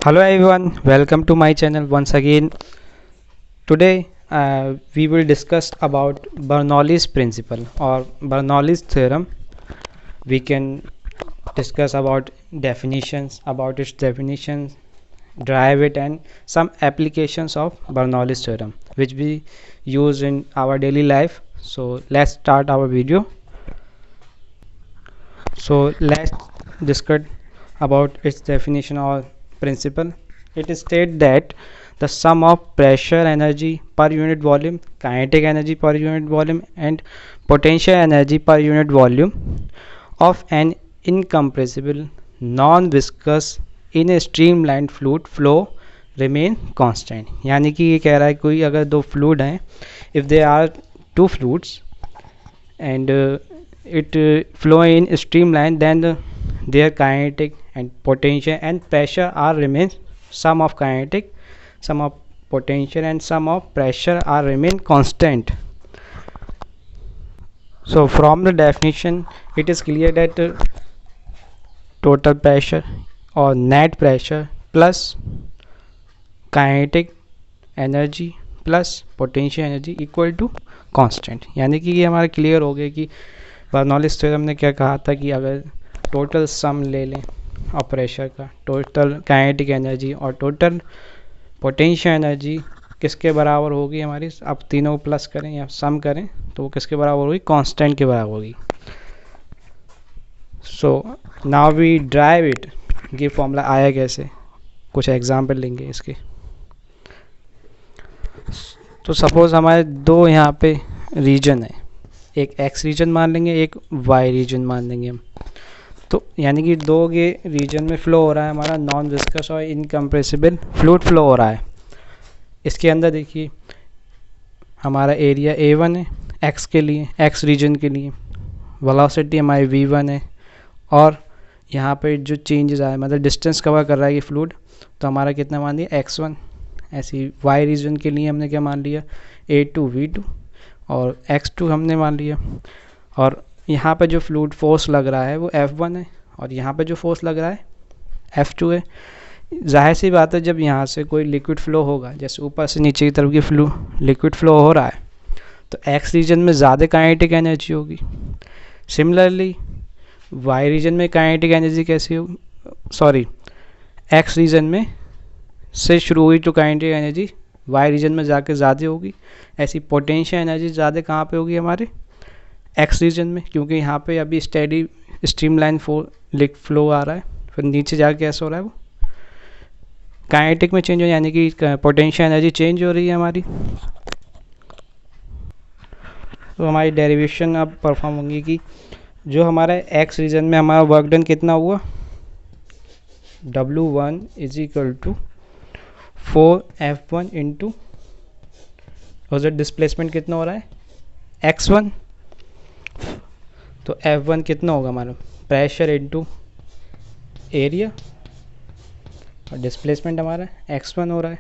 Hello everyone, welcome to my channel once again. Today we will discuss about Bernoulli's principle or Bernoulli's theorem. We can discuss about its definitions, derive it, and some applications of Bernoulli's theorem which we use in our daily life. So let's start our video. So let's discuss about its definition or principle. It states that the sum of pressure energy per unit volume, kinetic energy per unit volume, and potential energy per unit volume of an incompressible non-viscous in a streamlined fluid flow remain constant. यानी कि ये कह रहा है कोई अगर दो fluid हैं, if there are two fluids and it flow in streamline, then their kinetic and potential and pressure are remain sum of kinetic, sum of potential and sum of pressure are remain constant. So from the definition it is clear that total pressure or net pressure plus kinetic energy plus potential energy equal to constant. यानी कि ये हमारा clear हो गया कि Bernoulli's theorem ने क्या कहा था कि अगर टोटल सम ले लें और प्रेशर का, टोटल काइनेटिक एनर्जी और टोटल पोटेंशियल एनर्जी किसके बराबर होगी हमारी, अब तीनों को प्लस करें या सम करें तो वो किसके बराबर होगी, कांस्टेंट के बराबर होगी. So now we derive it. ये फॉर्मूला आया कैसे, कुछ एग्जाम्पल लेंगे इसके. तो सपोज़ हमारे दो यहाँ पे रीजन है, एक एक्स रीजन मान लेंगे, एक वाई रीजन मान लेंगे हम. तो यानी कि दो के रीजन में फ़्लो हो रहा है हमारा नॉन विस्कस और इनकम्प्रेसिबल फ्लूइड फ्लो हो रहा है. इसके अंदर देखिए हमारा एरिया A1 है एक्स के लिए, एक्स रीजन के लिए. वेलोसिटी हमारी V1 है और यहाँ पे जो चेंजेस आए मतलब डिस्टेंस कवर कर रहा है ये फ्लूइड, तो हमारा कितना मान दिया x1. ऐसी वाई रीजन के लिए हमने क्या मान लिया, A2 V2 और x2 हमने मान लिया. और यहाँ पे जो फ्लूइड फोर्स लग रहा है वो F1 है और यहाँ पे जो फोर्स लग रहा है F2 है. जाहिर सी बात है जब यहाँ से कोई लिक्विड फ्लो होगा, जैसे ऊपर से नीचे की तरफ की लिक्विड फ्लो हो रहा है, तो एक्स रीजन में ज़्यादा काइनेटिक एनर्जी होगी. सिमिलरली वाई रीजन में काइनेटिक एनर्जी कैसी होगी, सॉरी एक्स रीजन में से शुरू हुई तो काइनेटिक एनर्जी वाई रीजन में जाके ज़्यादा होगी. ऐसी पोटेंशियल एनर्जी ज़्यादा कहाँ पे होगी हमारे एक्स रीजन में, क्योंकि यहाँ पे अभी स्टेडी स्ट्रीमलाइन फ्लो आ रहा है. फिर नीचे जाके कैसा हो रहा है वो काइनेटिक में चेंज हो, यानी कि पोटेंशियल एनर्जी चेंज हो रही है हमारी. तो हमारी डेरिवेशन अब परफॉर्म होंगी कि जो हमारा एक्स रीजन में हमारा वर्क डन कितना हुआ, W1 is equal to 4F1 into और डिस्प्लेसमेंट कितना हो रहा है x1. तो F1 कितना होगा हमारा, प्रेशर इंटू एरिया और डिस्प्लेसमेंट हमारा x1 हो रहा है.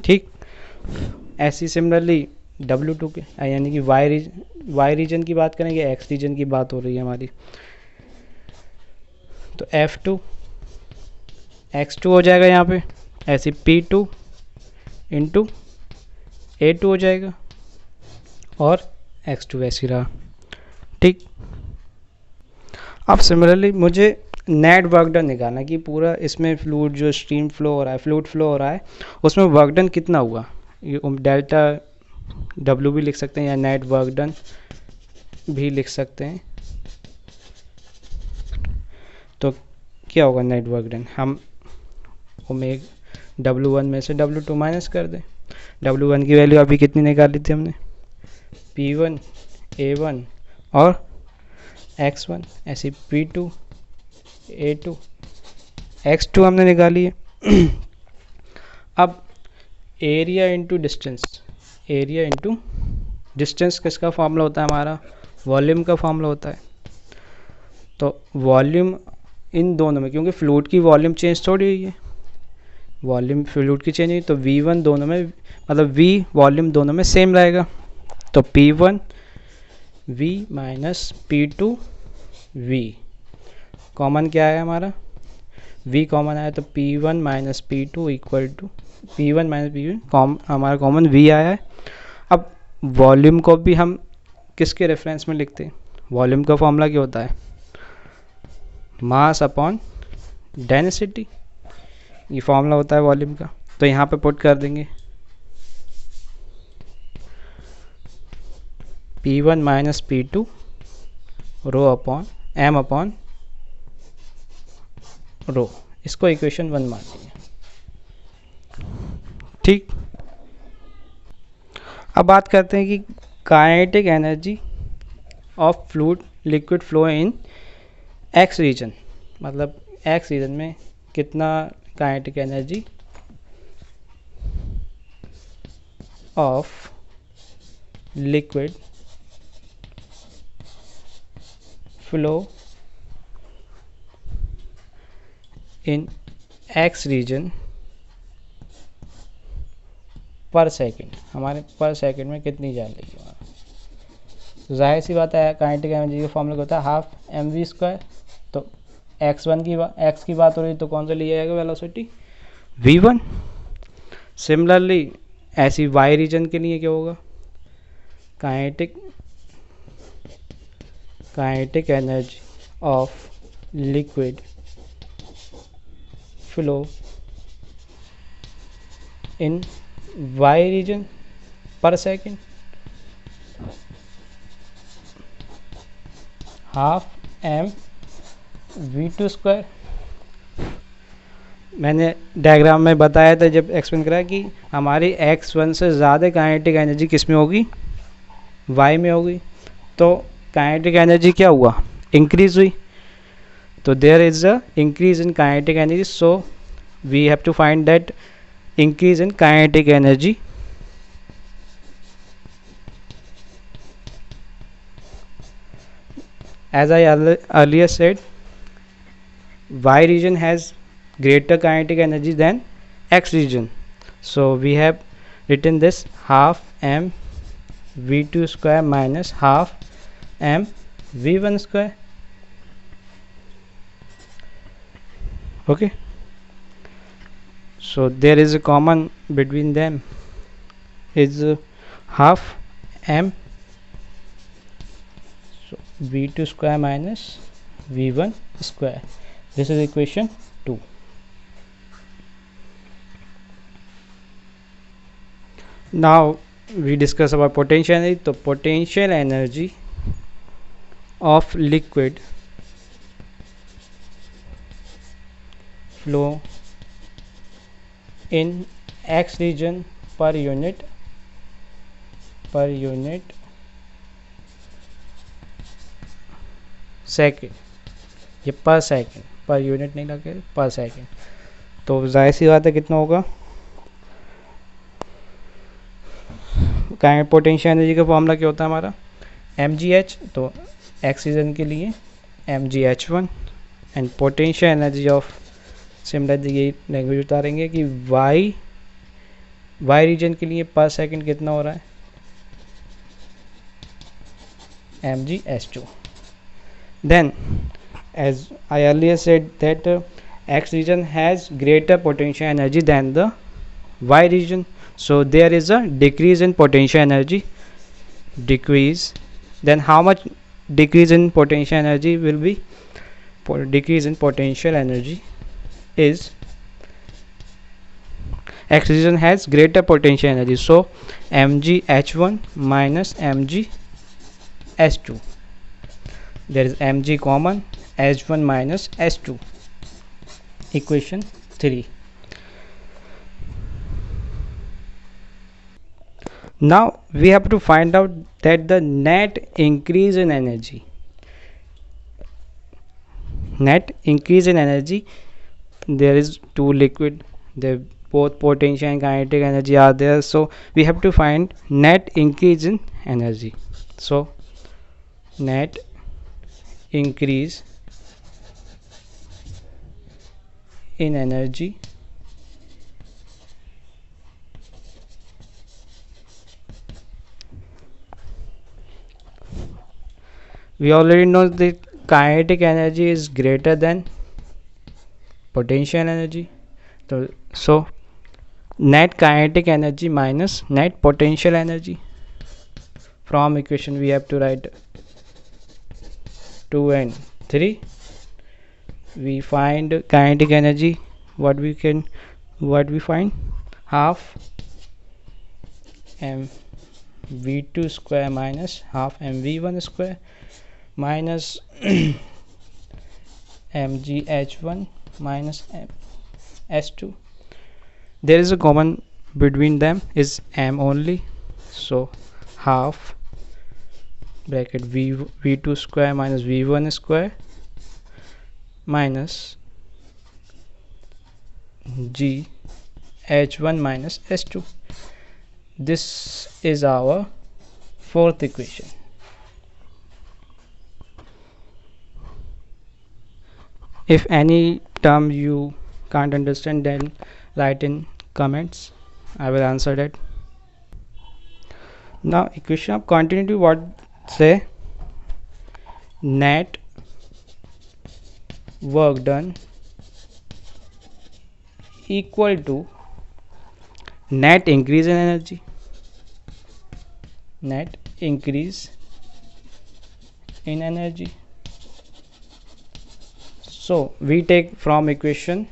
ठीक, ऐसी सिमिलरली W2 के यानी कि वाई रीजन की बात करेंगे, एक्स रीजन की बात हो रही है हमारी, तो F2 x2 हो जाएगा यहाँ पे. ऐसे P2 इंटू A2 हो जाएगा और x2 ऐसी रहा. ठीक, अब सिमिलरली मुझे नेट वर्क डन निकालना कि पूरा इसमें फ्लूइड जो स्ट्रीम फ्लो हो रहा है, फ्लूइड फ्लो हो रहा है, उसमें वर्क डन कितना हुआ. ये डेल्टा W भी लिख सकते हैं या नेट वर्क डन भी लिख सकते हैं. तो क्या होगा नेट वर्क डन, हम W1 में से W2 माइनस कर दें. W1 की वैल्यू अभी कितनी निकाली थी हमने, P1 A1 और x1, ऐसी P2 A2 x2 हमने निकाली है. अब area into distance, area into distance किसका फॉर्मूला होता है हमारा, वॉल्यूम का फॉर्मूला होता है. तो वॉल्यूम इन दोनों में, क्योंकि फ्लूइड की वॉल्यूम चेंज थोड़ी हुई है, वॉल्यूम फ्लूइड की चेंज हुई, तो V1 दोनों में मतलब V वॉल्यूम दोनों में सेम रहेगा. तो P1 V minus P2 V, common क्या है हमारा v कॉमन आया तो P1 minus P two equal to P1 minus P1 हमारा कॉमन v आया है। अब वॉल्यूम को भी हम किसके रेफरेंस में लिखते हैं? वॉल्यूम का फॉर्मूला क्या होता है? मास अपॉन डेंसिटी, ये फॉर्मूला होता है वॉल्यूम का। तो यहाँ पे पुट कर देंगे P1 minus P2 rho upon m upon rho, इसको इक्वेशन 1 मान लीजिए। ठीक, अब बात करते हैं कि kinetic energy of fluid liquid flow in X region, मतलब एक्स रीजन में कितना kinetic energy of liquid flow in X region per second, हमारे पर सेकेंड में कितनी जा रही है। तो जाहिर सी बात है काइनेटिक एनर्जी का फॉर्मूला होता है हाफ mv²। तो x की बात हो रही तो कौन सा लिया जाएगा? Velocity v1। सिमिलरली ऐसी y रीजन के लिए क्या होगा? Kinetic energy of liquid flow in y region per second half mv²। मैंने डायग्राम में बताया था जब एक्सप्लेन करा कि हमारी x1 से ज़्यादा काइनेटिक एनर्जी किस में होगी? y में होगी। तो काइनेटिक एनर्जी क्या हुआ? इंक्रीज हुई। तो there is a increase in kinetic energy, so we have to find that increase in kinetic energy as I earlier said, y region has greater kinetic energy than x region, so we have written this half m v2² minus half m v1². Okay, so there is a common between them is half m, so v2² minus v1². This is equation 2. Now we discuss about potential energy. तो potential energy of liquid flow in x region per unit second, ये पर second, per unit नहीं लगे, पर second. तो जाहिर सी बात है कितना होगा? पोटेंशियल एनर्जी का फॉर्मूला क्या होता है हमारा? mgh। तो एक्स रीजन के लिए mgh1 and potential energy of similar ये लैंग्वेज उतारेंगे कि y रीजन के लिए पर सेकंड कितना हो रहा है? mgh2. Then as I earlier said that x region has greater potential energy than the y region, so there is a decrease in potential energy. Then how much decrease in potential energy will be? Decrease in potential energy is x region has greater potential energy, so mgh1 minus mgh2. There is mg common, h1 minus h2. Equation 3. Now we have to find out that the net increase in energy. Net increase in energy. There is two liquid. They both potential and kinetic energy are there. So we have to find net increase in energy. So net increase in energy we already know that kinetic energy is greater than potential energy. So net kinetic energy minus net potential energy. From equation we have to write 2 and 3. We find kinetic energy. What we find? Half mv2 square minus half mv1 square minus mgh1 minus s2. There is a common between them is m only, so half bracket v2 square minus v1 square minus g h1 minus s2. This is our fourth equation. If any term you can't understand, then write in comments. I will answer that. Now equation of continuity, what say? Net work done equal to net increase in energy. Net increase in energy. So we take from equation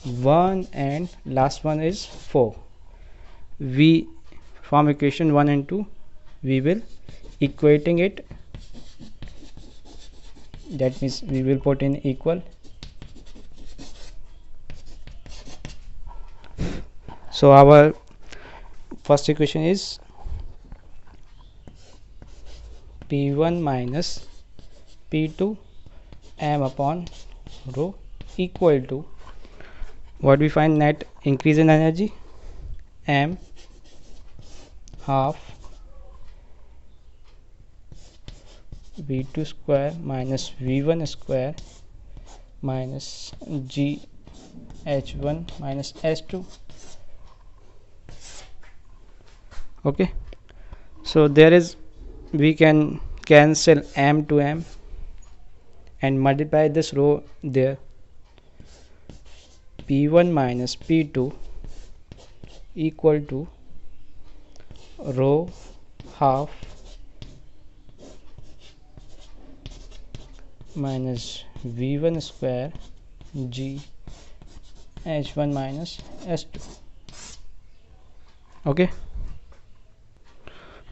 1 and last one is 4. We from equation 1 and 2 we will equating it. That means we will put in equal. So our first equation is P1 minus P2 m upon rho equal to what we find? Net increase in energy m half v2 square minus v1 square minus g h1 minus s2. Okay, so there is, we can cancel m to m and multiply this row there. P1 minus P2 equal to rho half minus v1 square g h1 minus s2. Okay,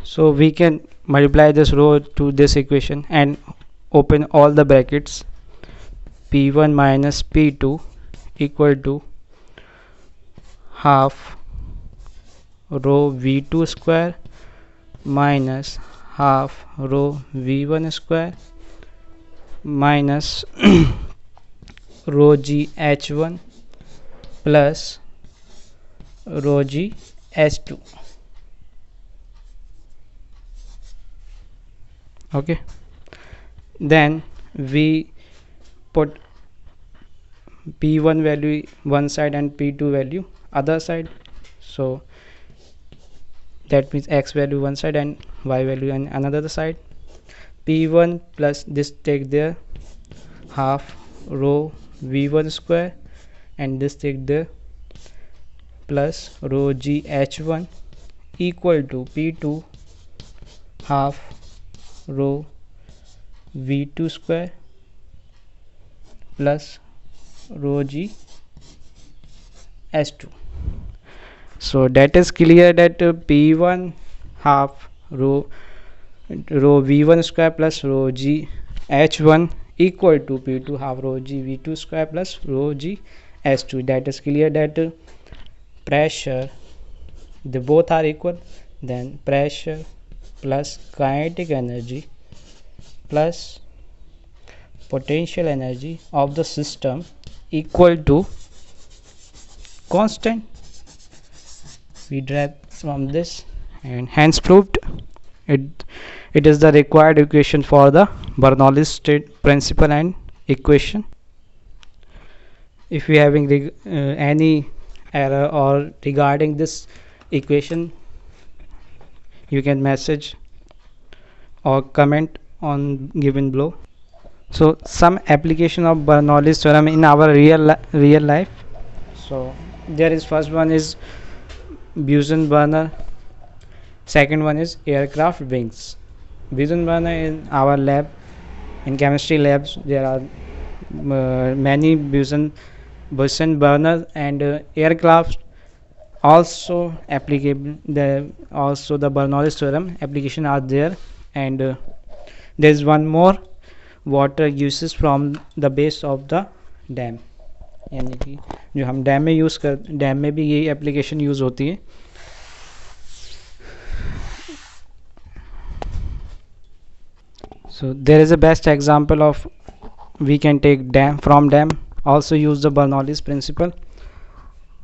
so we can multiply this row to this equation and open all the brackets. P1 minus P2 equal to half rho v2 square minus half rho v1 square minus rho g h1 plus rho g s2. Okay, then we put P1 value one side and P2 value other side. So that means x value one side and y value on another side. P1 plus this take there half rho v1 square and this take there plus rho g h1 equal to P2 half rho v2 square plus rho g s2. So that is clear that P1 half rho v1 square plus rho g h1 equal to P2 half rho g v2 square plus rho g s2. That is clear that pressure, they both are equal, then pressure plus kinetic energy plus potential energy of the system equal to constant. We derive from this and hence proved. It is the required equation for the Bernoulli's state principle and equation. If you having any error or regarding this equation, you can message or comment on given below. So some application of Bernoulli's theorem in our real life. So there is first one is Bunsen burner, second one is aircraft wings. Bunsen burner in our lab, in chemistry labs there are many Bunsen burners, and aircraft also applicable. The Bernoulli's theorem application are there, and there is one more, water uses from the base of the dam, यानी कि जो हम dam में भी यही application use होती है. So there is a best example of, we can take dam also use the Bernoulli's principle,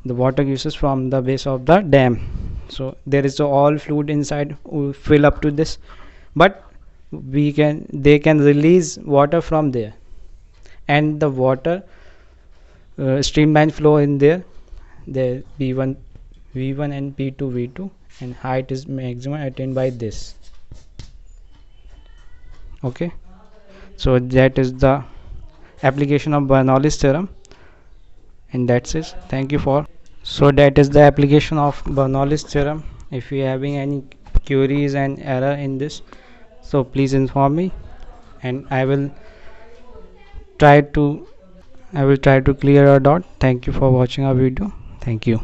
the water uses from the base of the dam. So there is all fluid inside will fill up to this, but they can release water from there, and the water streamline flow in there, the v1 and p2 v2, and height is maximum attained by this. Okay, so that is the application of Bernoulli's theorem, and that's it. Thank you for. So that is the application of Bernoulli's theorem. If you are having any queries and error in this, so please inform me, and I will try to clear your doubt. Thank you for watching our video. Thank you.